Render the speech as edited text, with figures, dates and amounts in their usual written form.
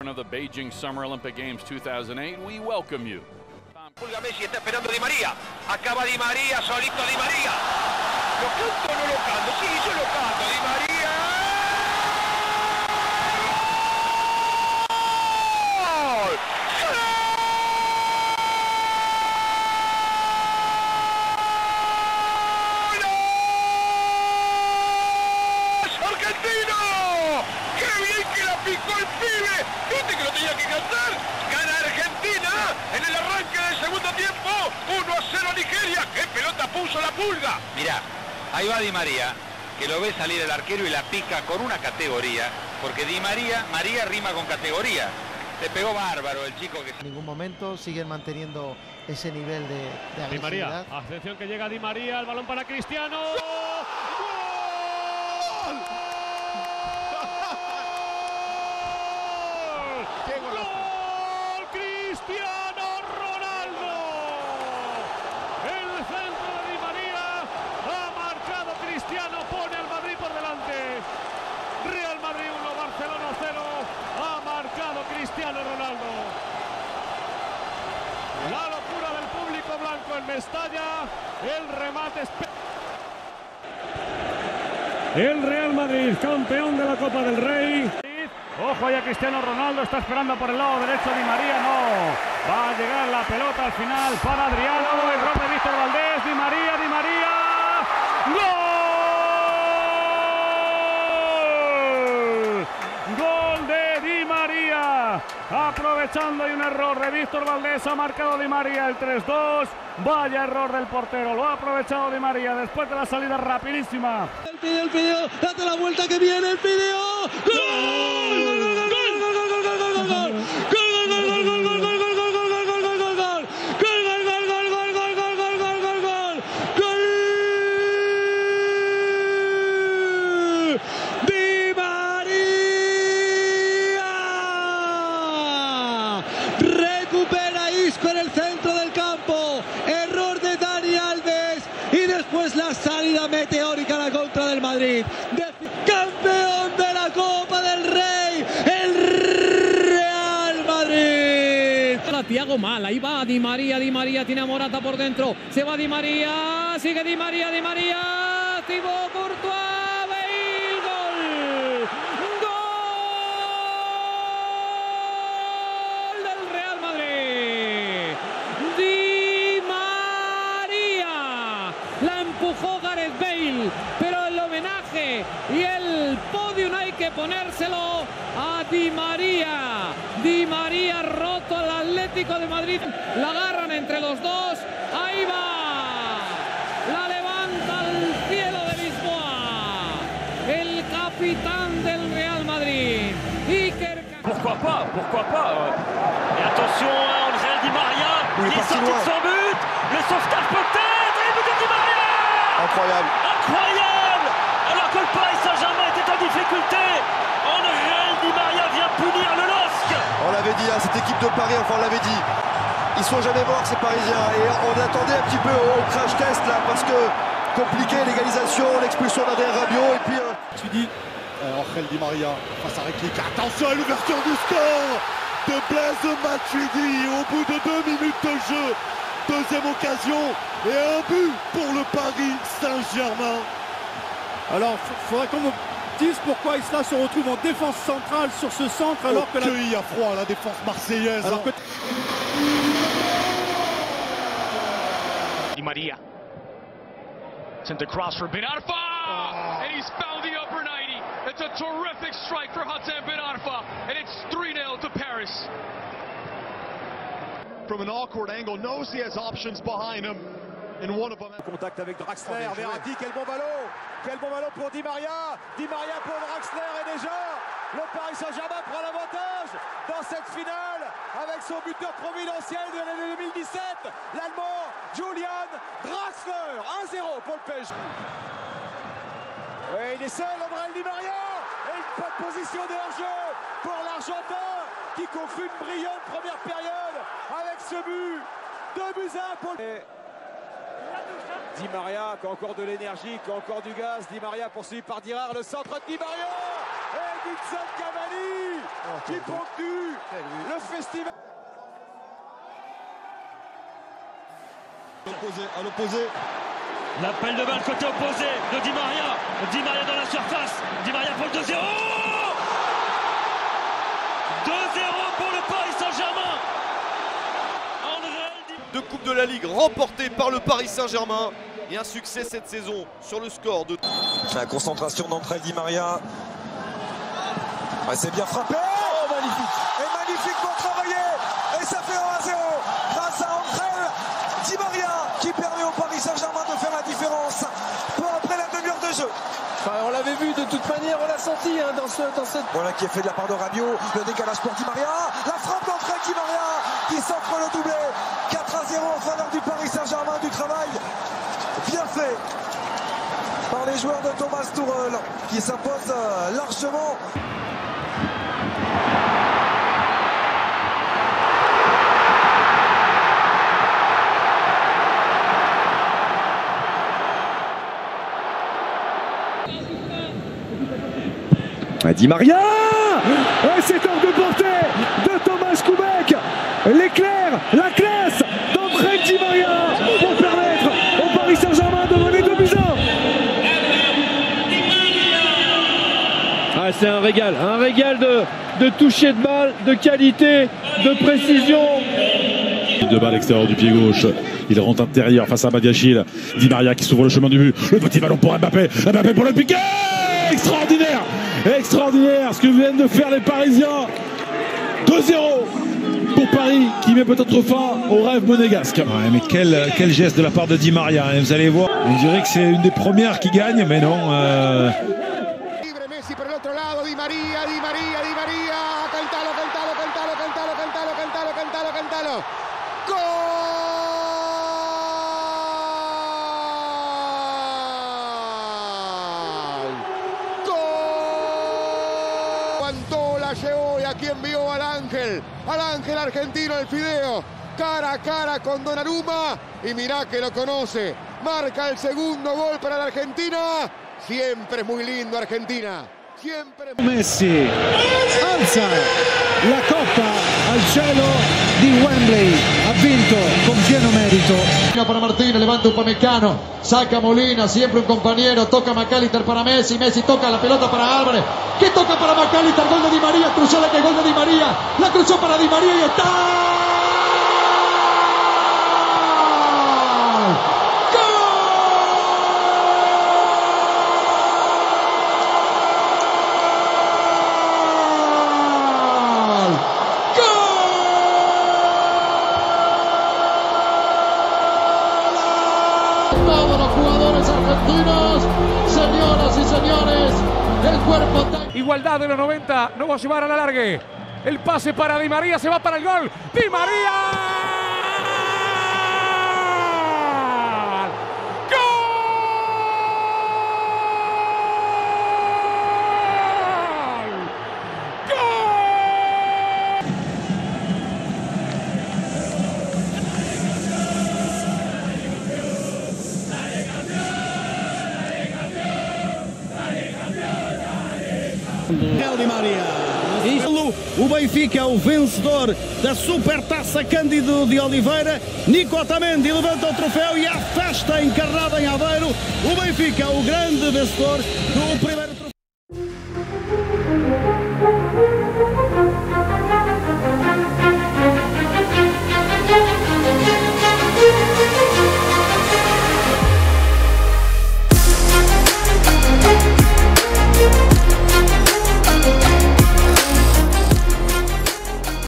Of the Beijing Summer Olympic Games 2008, we welcome you. Pulga Messi, está esperando Di María. Acaba Di María, solito Di María. ¿Lo canto o no lo canto? Sí, yo lo canto, Di María. ¡Gol! ¡Gol! ¡Argentino! ¡Qué bien que la picó el pibe! ¿Viste que lo tenía que cantar? Gana Argentina en el arranque del segundo tiempo. 1-0 Nigeria. ¡Qué pelota puso la Pulga! Mirá, ahí va Di María, que lo ve salir el arquero y la pica con una categoría, porque Di María, María rima con categoría. Le pegó bárbaro el chico que... En ningún momento siguen manteniendo ese nivel de agresividad. Di María, atención que llega Di María, el balón para Cristiano. ¡Gol! ¡Gol! ¡Cristiano Ronaldo! El centro de Di María, ha marcado Cristiano, pone al Madrid por delante. Real Madrid 1, Barcelona 0, ha marcado Cristiano Ronaldo. La locura del público blanco en Mestalla, el remate el Real Madrid, campeón de la Copa del Rey. Ojo, ya Cristiano Ronaldo está esperando por el lado derecho. Di María no. Va a llegar la pelota al final para Adriano. Error de Víctor Valdés. Di María, Di María. ¡Gol! Gol de Di María. Aprovechando y un error de Víctor Valdés, ha marcado Di María el 3-2. Vaya error del portero. Lo ha aprovechado Di María después de la salida rapidísima. El video, date la vuelta que viene el video. ¡Gol! Di María recupera Isco en el centro del campo. Error de Dani Alves y después la salida meteórica a la contra del Madrid. Campeón de la Copa del Rey, el Real Madrid. Para Thiago mal, ahí va Di María tiene a Morata por dentro, se va Di María, sigue Di María, Thibaut Courtois, Bale, gol, gol del Real Madrid. Di María, la empujó Gareth Bale, pero el homenaje y el podium hay que ponérselo a Di María. Di María roto al Atlético de Madrid. La agarran entre los dos. Ahí va. La levanta al cielo de Lisboa. El capitán del Real Madrid. Iker. Pourquoi pas? Et attention à Angel Di María. Il est sorti de son but. Le sauvetage peut-être. Et le but de Di María. Incroyable. Incroyable. Alors que le Paris Saint-Germain était en difficulté. Angel Di María vient punir le LOSC. On l'avait dit, hein, cette équipe de Paris, enfin on l'avait dit. Ils sont jamais morts ces Parisiens. Et on attendait un petit peu au crash test là parce que compliqué, l'égalisation, l'expulsion d'Adrien Rabiot et puis... Tu dis, Angel Di Maria face à réplique. Attention à l'ouverture du score de Blaise Matuidi au bout de 2 minutes de jeu. Deuxième occasion et un but pour le Paris Saint-Germain. Alors, il faudrait qu'on me dise pourquoi Isla se retrouve en défense centrale sur ce centre alors que il y a froid la défense marseillaise. Alors que... Di María. Sent across for Ben Arfa. And he's found the upper 90. It's a terrific strike for Hassan Ben Arfa. And it's 3-0 to Paris. From an awkward angle, knows he has options behind him. And one of them... Contact avec Draxler, Verratti, quel bon ballon pour Di Maria. Di Maria pour Draxler et déjà le Paris Saint-Germain prend l'avantage dans cette finale avec son buteur providentiel de l'année 2017, l'Allemand Julian Draxler. 1-0 pour le PSG. Et il est seul, Angel Di Maria, et une bonne position de hors-jeu pour l'Argentin qui confie une brillante première période avec ce but. 2-1 pour le... Di Maria qui a encore de l'énergie, qui a encore du gaz. Di Maria poursuivi par Dirard, le centre de Di Maria. Et Edinson Cavani qui ponctue le festival. À l'opposé. L'appel de balle côté opposé de Di Maria. Di Maria dans la surface. Di Maria pour le 2-0. 2-0 pour le Paris Saint-Germain. Deux coupes de la Ligue remportées par le Paris Saint-Germain et un succès cette saison sur le score de... La concentration d'André Di Maria. C'est bien frappé. Oh, magnifique. Et magnifiquement travaillé. Et ça fait 1-0 grâce à André Di Maria qui permet au Paris Saint-Germain de faire la différence peu après la demi-heure de jeu. Enfin, on l'avait vu de toute manière, on l'a senti dans cette... Voilà qui est fait de la part de Rabiot, le décalage pour Di Maria, la frappe d'André Di Maria qui s'offre le doublé. 4-0 en faveur du Paris Saint-Germain, du travail bien fait par les joueurs de Thomas Tuchel qui s'imposent largement. Di Maria, et c'est hors de portée de Thomas Koubek. L'éclair, la classe d'André Di Maria pour permettre au Paris Saint-Germain de mener 2-1. Ah, c'est un régal de toucher de balle, de qualité, de précision. De balle extérieur du pied gauche, il rentre intérieur face à Badiachil. Di Maria qui s'ouvre le chemin du but, le petit ballon pour Mbappé, Mbappé pour le piqué. Extraordinaire, extraordinaire ce que viennent de faire les Parisiens. 2-0 pour Paris qui met peut-être fin au rêve monégasque. Ouais, mais quel geste de la part de Di Maria, hein, vous allez voir. On dirait que c'est une des premières qui gagne, mais non. Messi per l'altro lado, Di Maria, Cantalo. Gol! Aguantó, la llevó y aquí envió al ángel argentino el Fideo, cara a cara con Donnarumma y mirá que lo conoce, marca el segundo gol para la Argentina, siempre muy lindo Argentina, siempre. Messi alza la coppa al cielo di Wembley, ha vinto con pieno merito. Para Martínez, levanta Upamecano, saca Molina, siempre un compañero, toca McAllister para Messi, Messi toca la pelota para Álvarez, que toca para McAllister, gol de Di María, cruzó la que gol de Di María, la cruzó para Di María y está. Todos los jugadores argentinos, señoras y señores, el cuerpo técnico. Igualdad de los 90, no va a llevar a la largue. El pase para Di María, se va para el gol. ¡Di María! Di Maria. O Benfica é o vencedor da Supertaça Cândido de Oliveira. Nico Otamendi levanta o troféu e há festa encarnada em Aveiro. O Benfica é o grande vencedor do primeiro.